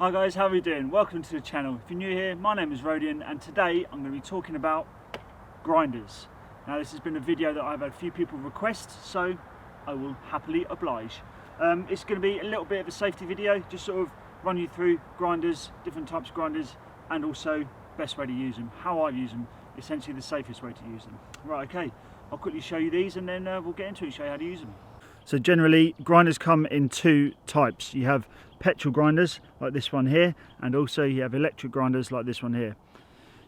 Hi guys, how are we doing? Welcome to the channel. If you're new here, my name is Rodian and today I'm going to be talking about grinders. Now this has been a video that I've had a few people request, so I will happily oblige. It's going to be a little bit of a safety video, just sort of run you through grinders, different types of grinders, and also best way to use them, how I use them, essentially the safest way to use them. Right, okay, I'll quickly show you these and then we'll get into it and show you how to use them. So generally grinders come in two types. You have petrol grinders like this one here, and also you have electric grinders like this one here.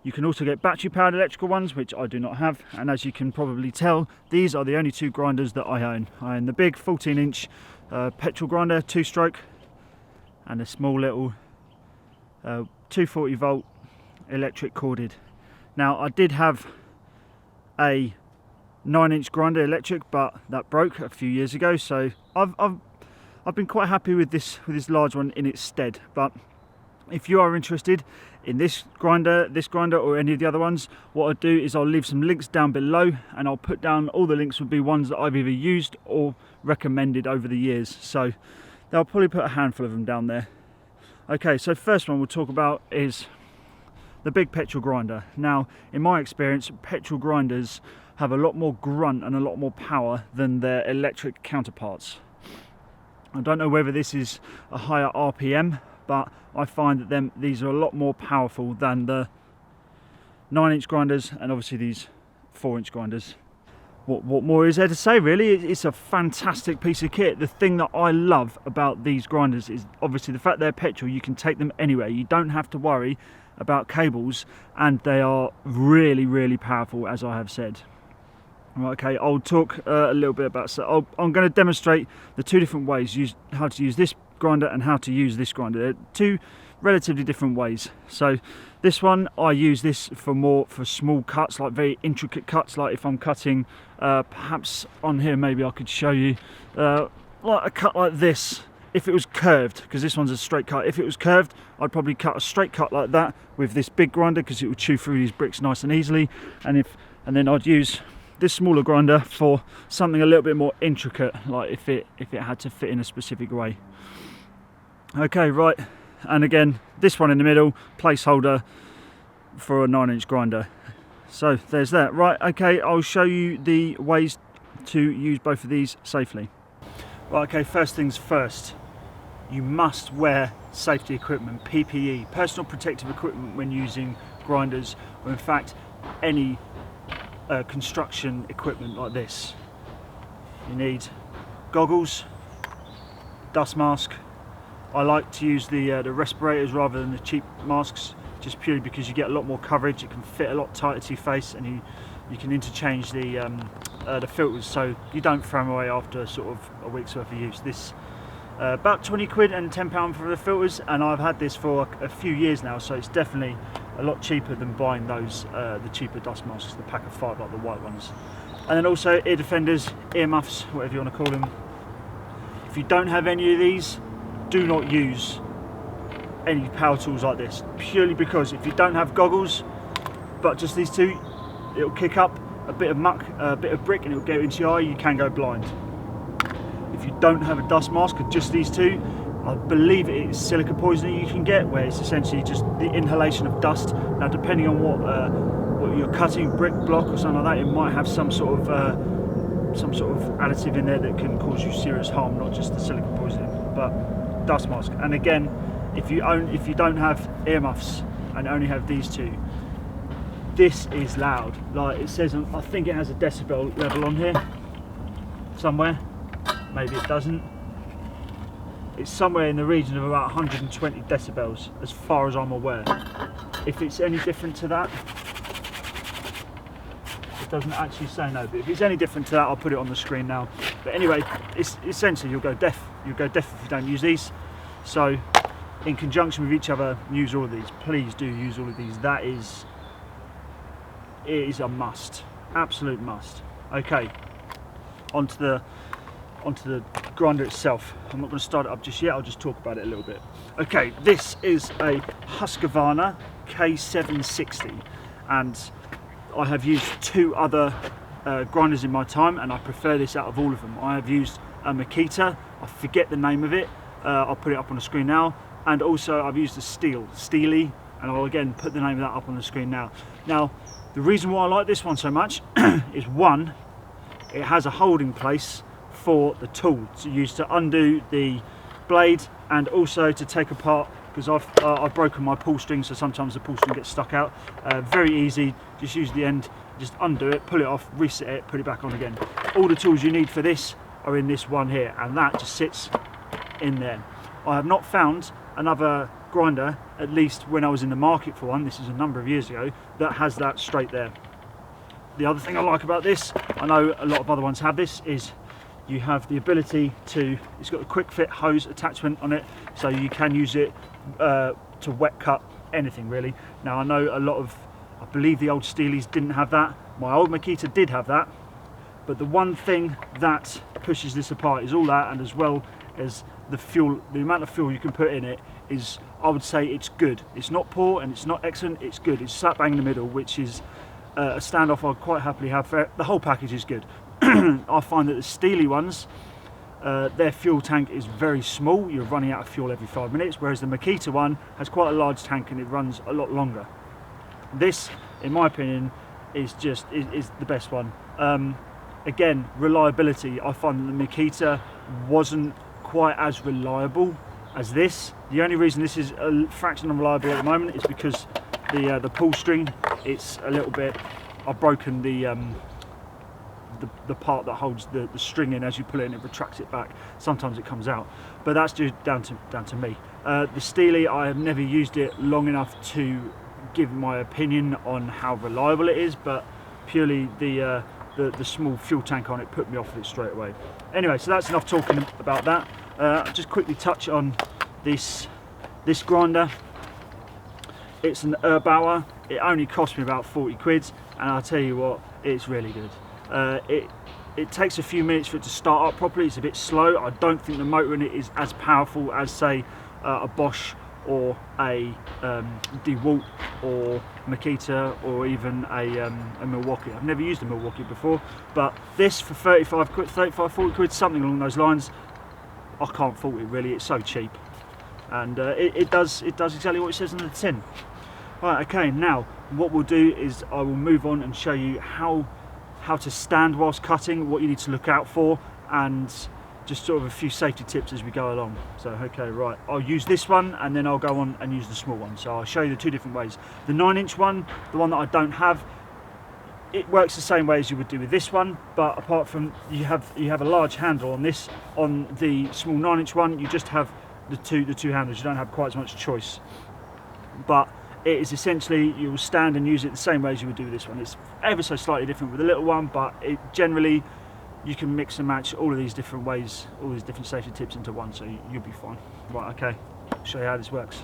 You can also get battery powered electrical ones, which I do not have, and as you can probably tell, these are the only two grinders that I own. I own the big 14-inch petrol grinder, 2-stroke, and a small little 240 volt electric corded. Now I did have a 9-inch grinder electric, but that broke a few years ago, so I've been quite happy with this large one in its stead. But if you are interested in this grinder or any of the other ones, what I'll do is I'll leave some links down below, and I'll put down all the links would be ones that I've either used or recommended over the years, so I'll probably put a handful of them down there. Okay, so first one we'll talk about is the big petrol grinder. Now in my experience, petrol grinders have a lot more grunt and a lot more power than their electric counterparts. I don't know whether this is a higher RPM, but I find that these are a lot more powerful than the 9-inch grinders and obviously these 4-inch grinders. What more is there to say, really? It's a fantastic piece of kit. The thing that I love about these grinders is obviously the fact they're petrol. You can take them anywhere. You don't have to worry about cables, and they are really, really powerful, as I have said. Right, okay, I'll talk a little bit about, so I'm going to demonstrate the two different ways, how to use this grinder and how to use this grinder. They're two relatively different ways. So this one, I use this for small cuts, like very intricate cuts, like if I'm cutting, perhaps on here maybe I could show you, like a cut like this. If it was curved, because this one's a straight cut, if it was curved, I'd probably cut a straight cut like that with this big grinder, because it would chew through these bricks nice and easily. And then I'd use this smaller grinder for something a little bit more intricate, like if it had to fit in a specific way. Okay, right, and again this one in the middle, placeholder for a 9-inch grinder. So there's that. Right, okay, I'll show you the ways to use both of these safely. Right, okay, first things first, you must wear safety equipment, PPE, personal protective equipment, when using grinders, or in fact any construction equipment like this. You need goggles, dust mask. I like to use the respirators rather than the cheap masks, just purely because you get a lot more coverage. It can fit a lot tighter to your face, and you can interchange the filters, so you don't throw them away after sort of a week's worth of use. This about 20 quid and £10 for the filters, and I've had this for a few years now, so it's definitely a lot cheaper than buying those the cheaper dust masks, the pack of 5, like the white ones. And then also ear defenders, ear muffs, whatever you want to call them. If you don't have any of these, do not use any power tools like this, purely because if you don't have goggles but just these two, it'll kick up a bit of muck, a bit of brick, and it'll go into your eye. You can go blind. If you don't have a dust mask or just these two, I believe it is silica poisoning you can get, where it's essentially just the inhalation of dust. Now depending on what you're cutting, brick, block or something like that, it might have some sort of additive in there that can cause you serious harm, not just the silica poisoning, but dust mask. And again, if you don't have earmuffs and only have these two, this is loud. Like it says, I think it has a decibel level on here somewhere, maybe it doesn't. It's somewhere in the region of about 120 decibels as far as I'm aware. If it's any different to that, it doesn't actually say no, but if it's any different to that, I'll put it on the screen now. But anyway, it's essentially you'll go deaf if you don't use these. So in conjunction with each other, use all of these. Please do use all of these. It is a must, absolute must. Okay, onto the grinder itself. I'm not going to start it up just yet, I'll just talk about it a little bit. Okay, this is a Husqvarna K760, and I have used two other grinders in my time, and I prefer this out of all of them. I have used a Makita, I forget the name of it, I'll put it up on the screen now, and also I've used the Steely, and I'll again put the name of that up on the screen now. Now, the reason why I like this one so much is one, it has a holding place for the tool to use to undo the blade, and also to take apart, because I've broken my pull string, so sometimes the pull string gets stuck out. Very easy, just use the end, just undo it, pull it off, reset it, put it back on again. All the tools you need for this are in this one here, and that just sits in there. I have not found another grinder, at least when I was in the market for one, this is a number of years ago, that has that straight there. The other thing I like about this, I know a lot of other ones have this, is you have the ability to, it's got a quick fit hose attachment on it, so you can use it to wet cut anything really. Now I know a lot of, I believe the old Steelies didn't have that, my old Makita did have that, but the one thing that pushes this apart is all that, and as well as the fuel, the amount of fuel you can put in it is, I would say it's good. It's not poor and it's not excellent, it's good. It's slap bang in the middle, which is a standoff I'd quite happily have for it. The whole package is good. I find that the Steely ones, their fuel tank is very small, you're running out of fuel every 5 minutes, whereas the Makita one has quite a large tank and it runs a lot longer. This, in my opinion, is just is the best one. Again, reliability, I find that the Makita wasn't quite as reliable as this. The only reason this is a fraction unreliable at the moment is because the pull string, it's a little bit, I've broken the part that holds the string in. As you pull it in, it retracts it back. Sometimes it comes out, but that's just down to me. The Steely, I have never used it long enough to give my opinion on how reliable it is, but purely the small fuel tank on it put me off of it straight away. Anyway, so that's enough talking about that. I'll just quickly touch on this grinder. It's an Erbauer. It only cost me about 40 quid, and I'll tell you what, it's really good. It takes a few minutes for it to start up properly. It's a bit slow. I don't think the motor in it is as powerful as, say, a Bosch or a DeWalt or Makita or even a Milwaukee. I've never used a Milwaukee before, but this for 35 quid, 35, 40 quid, something along those lines, I can't fault it really. It's so cheap, and it does exactly what it says on the tin. Right, okay, now what we'll do is I will move on and show you how to stand whilst cutting, what you need to look out for, and just sort of a few safety tips as we go along. So okay, right, I'll use this one and then I'll go on and use the small one. So I'll show you the two different ways. The 9-inch one, the one that I don't have, it works the same way as you would do with this one, but apart from you have a large handle on this, on the small 9-inch one you just have the two handles. You don't have quite as much choice, but it is essentially, you will stand and use it the same way as you would do with this one. It's ever so slightly different with the little one, but it generally, you can mix and match all of these different ways, all these different safety tips into one, so you'll be fine. Right, okay, I'll show you how this works.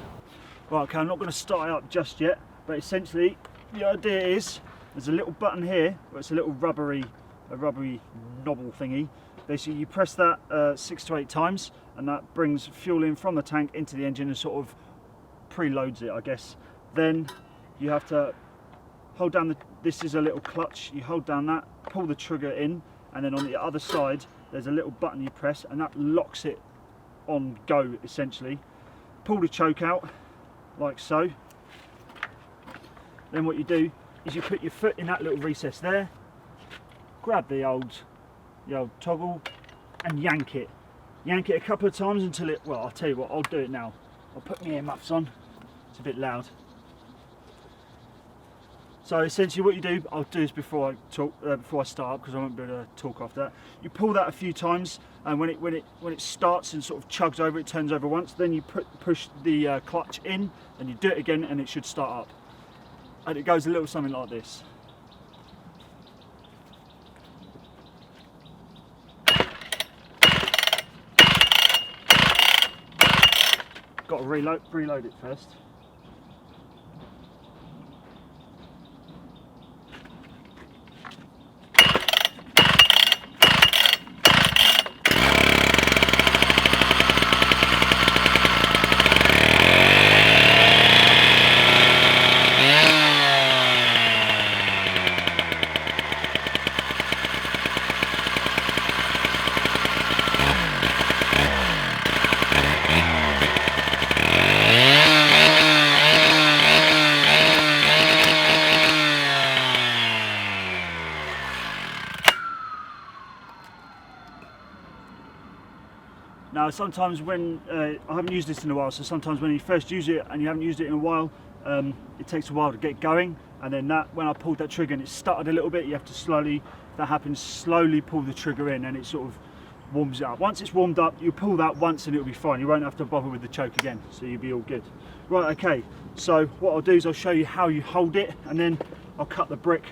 Right, okay, I'm not going to start it up just yet, but essentially the idea is, there's a little button here, where it's a little rubbery knobble thingy. Basically you press that 6 to 8 times, and that brings fuel in from the tank into the engine and sort of preloads it, I guess. Then you have to hold down this is a little clutch, you hold down that, pull the trigger in, and then on the other side there's a little button you press, and that locks it on go essentially. Pull the choke out like so. Then what you do is you put your foot in that little recess there, grab the old toggle and yank it a couple of times until it, well, I'll tell you what, I'll do it now. I'll put my earmuffs on, it's a bit loud. So essentially what you do, I'll do this before I talk, before I start, because I won't be able to talk after that. You pull that a few times, and when it starts and sort of chugs over, it turns over once. Then you push the clutch in, and you do it again, and it should start up. And it goes a little something like this. Got to reload it first. Sometimes when, I haven't used this in a while, so sometimes when you first use it and you haven't used it in a while, it takes a while to get going, and then when I pulled that trigger and it stuttered a little bit, you have to slowly, if that happens, slowly pull the trigger in and it sort of warms it up. Once it's warmed up, you pull that once and it'll be fine. You won't have to bother with the choke again, so you'll be all good. Right, okay, so what I'll do is I'll show you how you hold it, and then I'll cut the brick.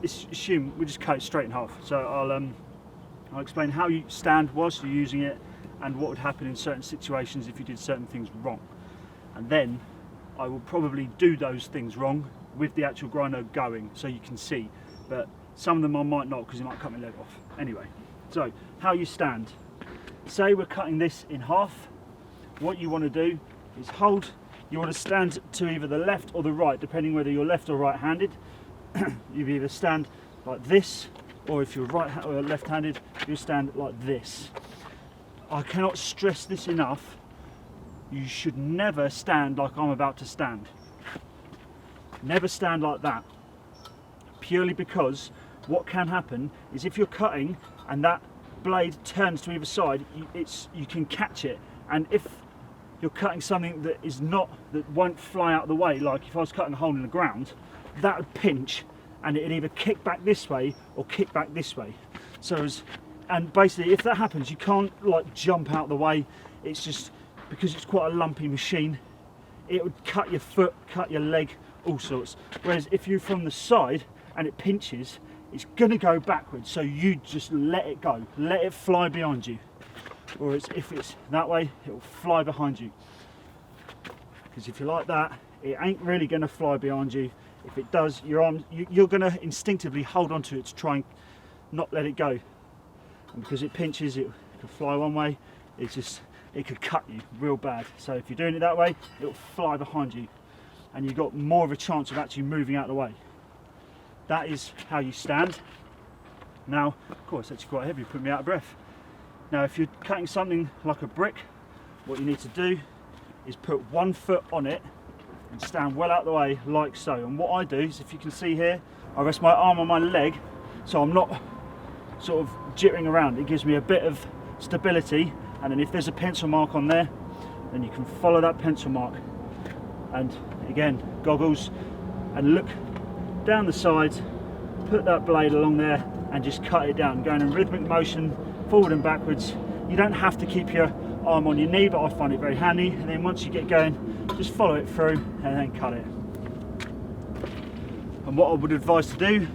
Assume we'll just cut it straight in half. So I'll explain how you stand whilst you're using it and what would happen in certain situations if you did certain things wrong. And then I will probably do those things wrong with the actual grinder going, so you can see, but some of them I might not, because it might cut my leg off. Anyway, so how you stand. Say we're cutting this in half. What you want to do is hold, you want to stand to either the left or the right, depending whether you're left or right handed. You either stand like this, or if you're right or left handed, you stand like this. I cannot stress this enough. You should never stand like I'm about to stand. Never stand like that. Purely because what can happen is if you're cutting and that blade turns to either side, you can catch it. And if you're cutting something that won't fly out of the way, like if I was cutting a hole in the ground, that would pinch and it'd either kick back this way or kick back this way. And basically if that happens, you can't like jump out of the way. It's just because it's quite a lumpy machine, it would cut your foot, cut your leg, all sorts. Whereas if you're from the side and it pinches, it's gonna go backwards, so you just let it go, let it fly behind you. Or if it's that way, it will fly behind you. Because if you're like that, it ain't really gonna fly behind you. If it does, your arm, you're gonna instinctively hold onto it to try and not let it go. And because it pinches, it could fly one way, it could cut you real bad. So if you're doing it that way, it will fly behind you, and you've got more of a chance of actually moving out of the way. That is how you stand. Now, of course, that's quite heavy, put me out of breath. Now, if you're cutting something like a brick, what you need to do is put one foot on it and stand well out of the way, like so. And what I do is, if you can see here, I rest my arm on my leg, so I'm not sort of jittering around. It gives me a bit of stability, and then if there's a pencil mark on there, then you can follow that pencil mark. And again, goggles, and look down the sides, put that blade along there and just cut it down, going in rhythmic motion, forward and backwards. You don't have to keep your arm on your knee, but I find it very handy. And then once you get going, just follow it through and then cut it. And what I would advise to do,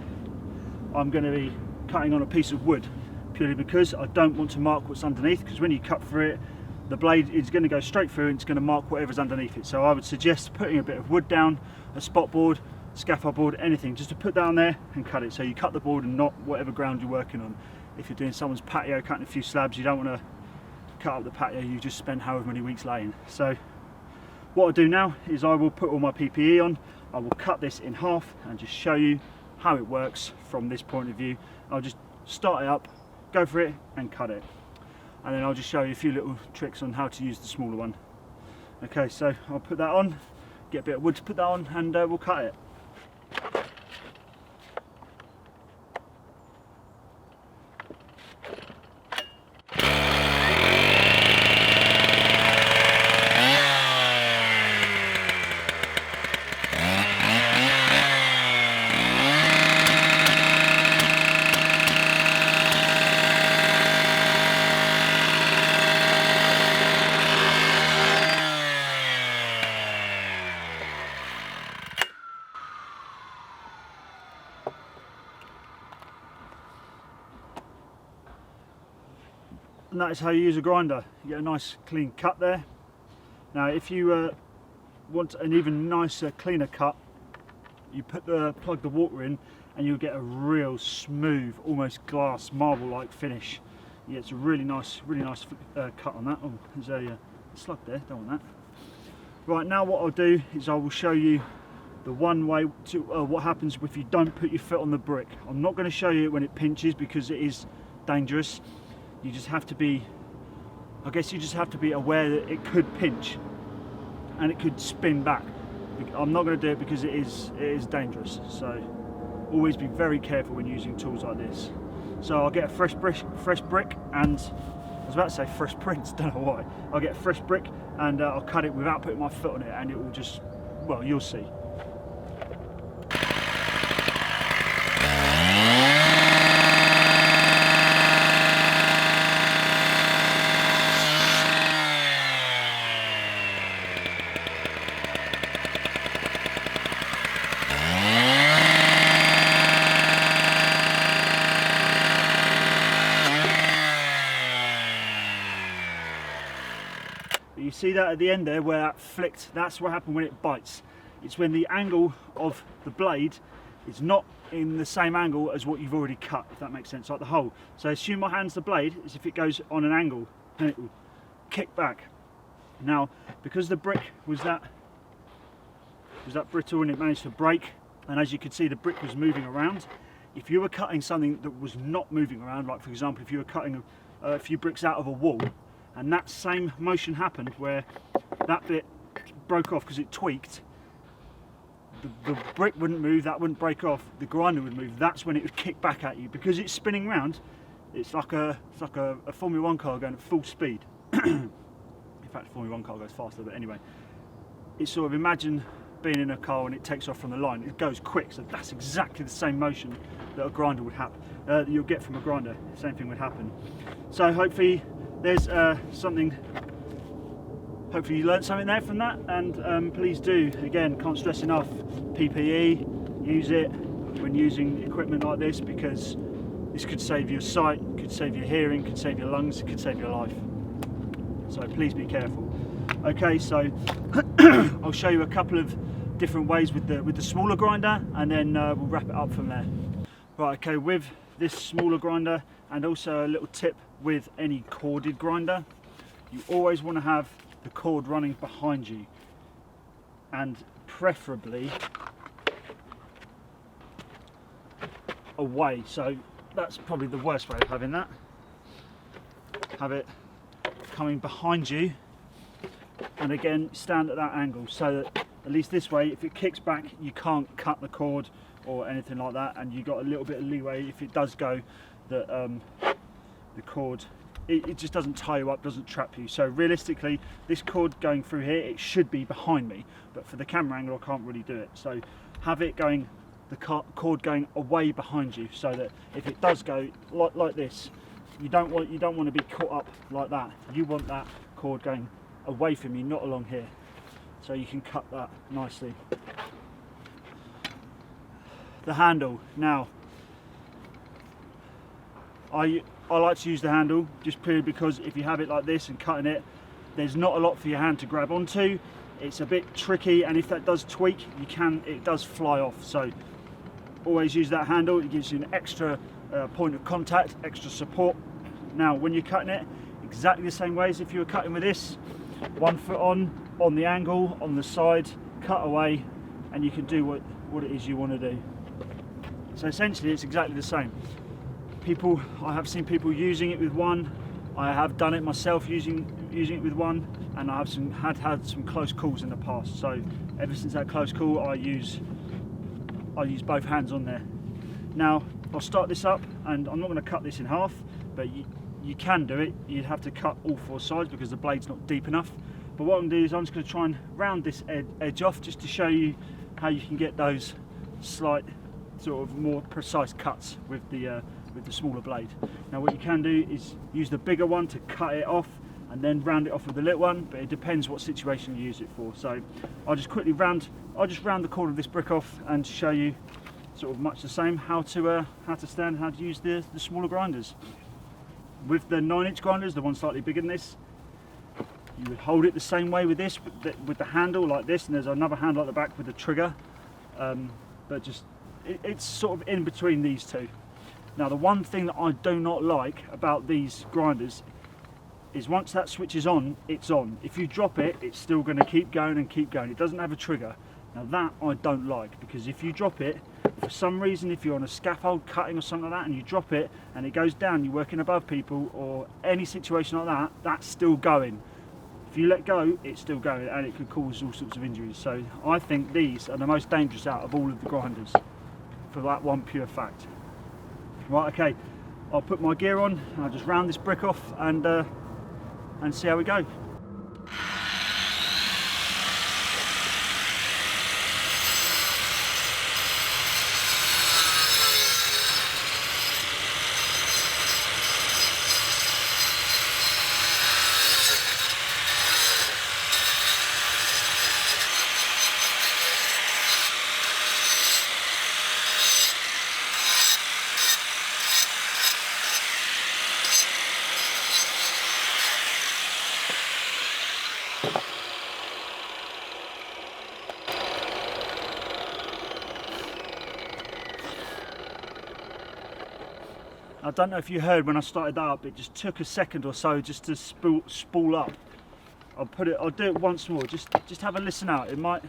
I'm going to be cutting on a piece of wood, purely because I don't want to mark what's underneath, because when you cut through it, the blade is going to go straight through and it's going to mark whatever's underneath it. So I would suggest putting a bit of wood down, a spot board, scaffold board, anything, just to put down there and cut it. So you cut the board and not whatever ground you're working on. If you're doing someone's patio, cutting a few slabs, you don't want to cut up the patio you just spent however many weeks laying. So what I'll do now is I will put all my PPE on, I will cut this in half and just show you how it works from this point of view. I'll just start it up, go for it and cut it. And then I'll just show you a few little tricks on how to use the smaller one. Okay, so I'll put that on, get a bit of wood to put that on, and we'll cut it. And that is how you use a grinder. You get a nice clean cut there. Now if you want an even nicer, cleaner cut, you plug the water in and you'll get a real smooth, almost glass marble like finish. Yeah, it's a really nice cut on that. Oh, there's a slug there, don't want that. Right, now what I'll do is I will show you the one way to what happens if you don't put your foot on the brick. I'm not going to show you when it pinches because it is dangerous. You just have to be, I guess you just have to be aware that it could pinch and it could spin back. I'm not going to do it because it is dangerous, so always be very careful when using tools like this. So I'll get a fresh brick and was about to say fresh prints, don't know why. I'll get a fresh brick and I'll cut it without putting my foot on it, and it will just, well, you'll see. You see that at the end there where that flicked, that's what happened when it bites. It's when the angle of the blade is not in the same angle as what you've already cut, if that makes sense, like the hole. So assume my hand's the blade, as if it goes on an angle, and it will kick back. Now, because the brick was that brittle and it managed to break, and as you could see the brick was moving around, if you were cutting something that was not moving around, like for example if you were cutting a few bricks out of a wall, and that same motion happened where that bit broke off because it tweaked, the brick wouldn't move, that wouldn't break off, the grinder would move. That's when it would kick back at you, because it's spinning round. It's like a Formula 1 car going at full speed. In fact, a Formula 1 car goes faster, but anyway, it's sort of, imagine being in a car and it takes off from the line, it goes quick. So that's exactly the same motion that a grinder would have, that you'll get from a grinder. Same thing would happen. So hopefully there's something, hopefully you learned something there from that, and please do, again, can't stress enough, PPE, use it when using equipment like this, because this could save your sight, could save your hearing, could save your lungs, it could save your life. So please be careful. Okay, so I'll show you a couple of different ways with the smaller grinder, and then we'll wrap it up from there. Right, okay, with this smaller grinder, and also a little tip with any corded grinder, you always want to have the cord running behind you, and preferably away. So that's probably the worst way of having that. Have it coming behind you, and again stand at that angle, so that at least this way, if it kicks back, you can't cut the cord or anything like that, and you got a little bit of leeway if it does go, that the cord, it just doesn't tie you up, doesn't trap you. So realistically, this cord going through here, it should be behind me, but for the camera angle I can't really do it. So have it going, the cord going away behind you, so that if it does go like this, you don't want to be caught up like that. You want that cord going away from you, not along here, so you can cut that nicely. The handle, now I like to use the handle just purely because if you have it like this and cutting it, there's not a lot for your hand to grab onto. It's a bit tricky, and if that does tweak, it does fly off. So always use that handle. It gives you an extra point of contact, extra support. Now when you're cutting it, exactly the same way as if you were cutting with this, 1 foot on the angle, on the side, cut away, and you can do what it is you want to do. So essentially it's exactly the same. I have seen people using it with one. I have done it myself using it with one, and I have had some close calls in the past. So ever since that close call, I use both hands on there. Now I'll start this up, and I'm not going to cut this in half, but you can do it. You'd have to cut all 4 sides because the blade's not deep enough. But what I'm going to do is I'm just going to try and round this edge off, just to show you how you can get those slight, sort of more precise cuts with the smaller blade. Now what you can do is use the bigger one to cut it off, and then round it off with the little one, but it depends what situation you use it for. So I'll just round the corner of this brick off and show you sort of much the same how to stand, how to use the smaller grinders. With the 9-inch grinders, the one slightly bigger than this, you would hold it the same way with this, with the handle like this, and there's another handle at the back with the trigger, but just it's sort of in between these two. Now the one thing that I do not like about these grinders is once that switch is on, it's on. If you drop it, it's still going to keep going and keep going. It doesn't have a trigger. Now that I don't like, because if you drop it, for some reason, if you're on a scaffold cutting or something like that and you drop it and it goes down, you're working above people or any situation like that, that's still going. If you let go, it's still going, and it could cause all sorts of injuries. So I think these are the most dangerous out of all of the grinders, for that one pure fact. Right, okay, I'll put my gear on, and I'll just round this brick off, and and see how we go. I don't know if you heard when I started that up, it just took a second or so just to spool up. I'll do it once more, just have a listen out. It might,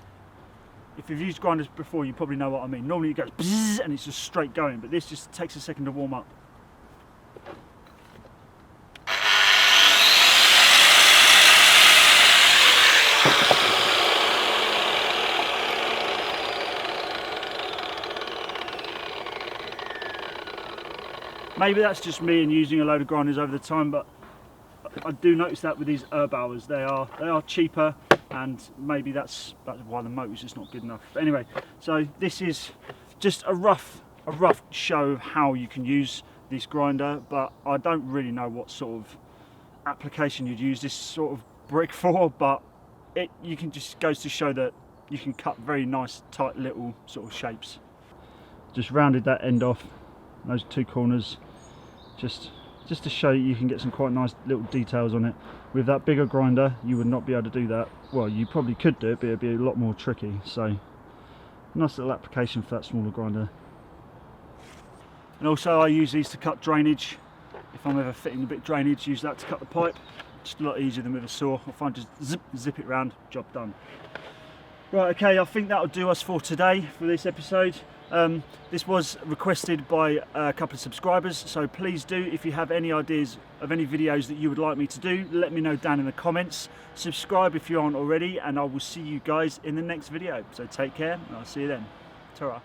if you've used grinders before, you probably know what I mean. Normally it goes bzzz and it's just straight going, but this just takes a second to warm up. Maybe that's just me and using a load of grinders over the time, but I do notice that with these e.p.8s, they are cheaper, and maybe that's why the motor's just not good enough. But anyway, so this is just a rough show of how you can use this grinder, but I don't really know what sort of application you'd use this sort of brick for, but you can just goes to show that you can cut very nice, tight little sort of shapes. Just rounded that end off, those two corners, just to show you can get some quite nice little details on it. With that bigger grinder, you would not be able to do that. Well, you probably could do it, but it'd be a lot more tricky. So, nice little application for that smaller grinder. And also, I use these to cut drainage. If I'm ever fitting a bit of drainage, use that to cut the pipe. Just a lot easier than with a saw. I find just zip it round, job done. Right, okay, I think that'll do us for today, for this episode. This was requested by a couple of subscribers, so please do, if you have any ideas of any videos that you would like me to do, let me know down in the comments. Subscribe if you aren't already, and I will see you guys in the next video. So take care, and I'll see you then. Ta-ra.